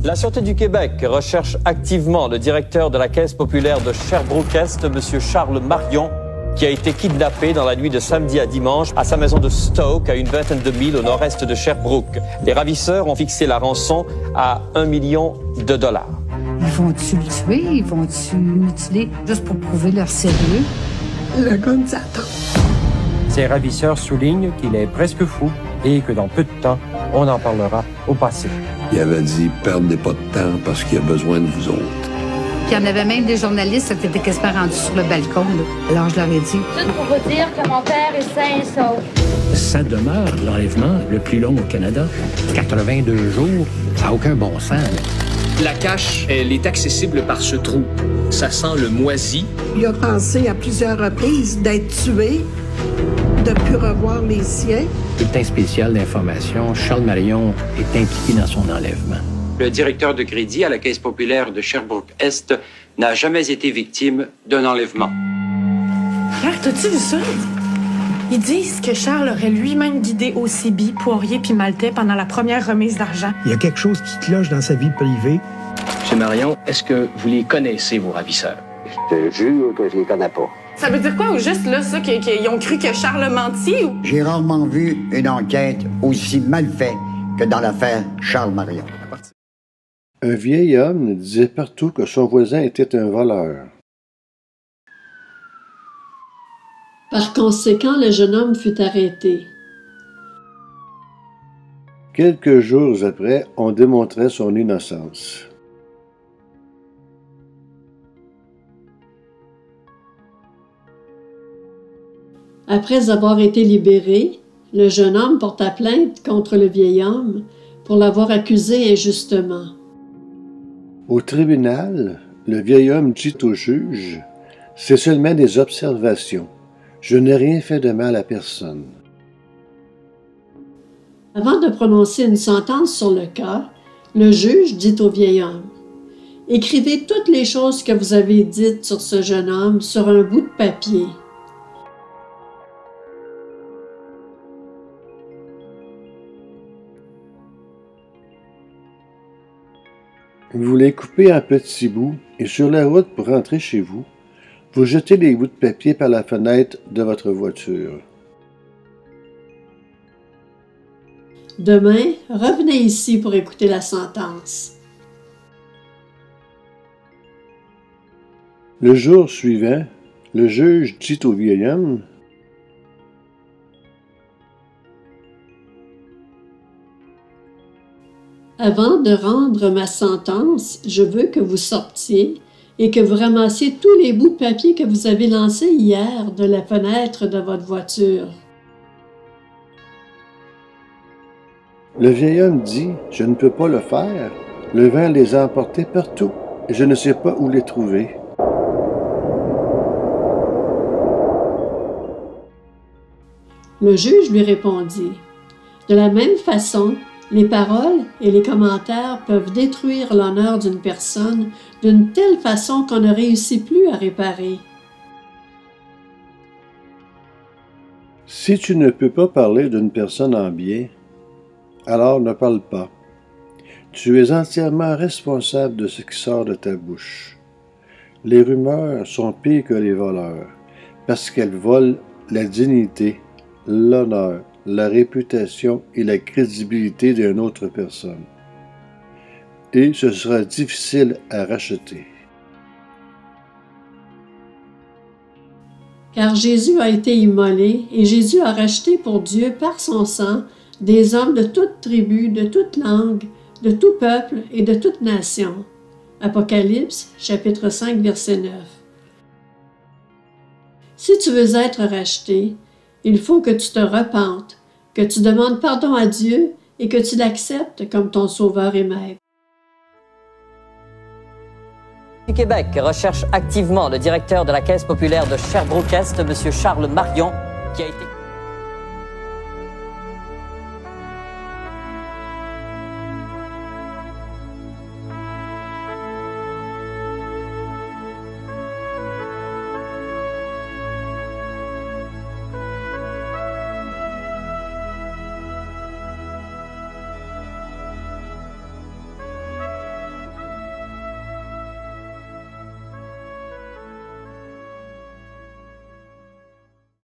La Sûreté du Québec recherche activement le directeur de la Caisse populaire de Sherbrooke-Est, M. Charles Marion, qui a été kidnappé dans la nuit de samedi à dimanche à sa maison de Stoke, à une vingtaine de milles au nord-est de Sherbrooke. Les ravisseurs ont fixé la rançon à $1 million. Ils vont-tu le tuer? Ils vont-tu le mutiler juste pour prouver leur sérieux? Le gars nous attend. Ces ravisseurs soulignent qu'il est presque fou et que dans peu de temps, on en parlera au passé. Il avait dit « Perdez pas de temps parce qu'il a besoin de vous autres ». Puis il y en avait même des journalistes qui étaient quasiment rendus sur le balcon. Là. Alors je leur ai dit. Tout pour vous dire que mon père est sain et sauf. Ça demeure l'enlèvement le plus long au Canada. 82 jours, ça n'a aucun bon sens. La cache, elle est accessible par ce trou. Ça sent le moisi. Il a pensé à plusieurs reprises d'être tué, de ne plus revoir les siens. Bulletin spécial d'information, Charles Marion est impliqué dans son enlèvement. Le directeur de crédit à la Caisse populaire de Sherbrooke-Est n'a jamais été victime d'un enlèvement. Frère, t'as-tu vu ça? Ils disent que Charles aurait lui-même guidé OCB, Poirier puis Maltais pendant la première remise d'argent. Il y a quelque chose qui cloche dans sa vie privée. Monsieur Marion, est-ce que vous les connaissez, vos ravisseurs? Je te jure que je les connais pas. Ça veut dire quoi, ou juste là, ça, qu'ils ont cru que Charles mentit? Ou... J'ai rarement vu une enquête aussi mal faite que dans l'affaire Charles Marion. Un vieil homme disait partout que son voisin était un voleur. Par conséquent, le jeune homme fut arrêté. Quelques jours après, on démontrait son innocence. Après avoir été libéré, le jeune homme porta plainte contre le vieil homme pour l'avoir accusé injustement. Au tribunal, le vieil homme dit au juge « C'est seulement des observations. Je n'ai rien fait de mal à personne. » Avant de prononcer une sentence sur le cas, le juge dit au vieil homme « Écrivez toutes les choses que vous avez dites sur ce jeune homme sur un bout de papier. » Vous les coupez en petits bouts et sur la route pour rentrer chez vous, vous jetez les bouts de papier par la fenêtre de votre voiture. Demain, revenez ici pour écouter la sentence. Le jour suivant, le juge dit au vieil homme « Avant de rendre ma sentence, je veux que vous sortiez et que vous ramassiez tous les bouts de papier que vous avez lancés hier de la fenêtre de votre voiture. » Le vieil homme dit « Je ne peux pas le faire. Le vent les a emportés partout et je ne sais pas où les trouver. » Le juge lui répondit « De la même façon, les paroles et les commentaires peuvent détruire l'honneur d'une personne d'une telle façon qu'on ne réussit plus à réparer. Si tu ne peux pas parler d'une personne en bien, alors ne parle pas. Tu es entièrement responsable de ce qui sort de ta bouche. Les rumeurs sont pires que les voleurs, parce qu'elles volent la dignité, l'honneur, la réputation et la crédibilité d'une autre personne. Et ce sera difficile à racheter. Car Jésus a été immolé et Jésus a racheté pour Dieu par son sang des hommes de toute tribu, de toute langue, de tout peuple et de toute nation. Apocalypse, chapitre 5, verset 9. Si tu veux être racheté, il faut que tu te repentes, que tu demandes pardon à Dieu et que tu l'acceptes comme ton sauveur et maître. Du Québec recherche activement le directeur de la Caisse populaire de Sherbrooke-Est, M. Charles Marion, qui a été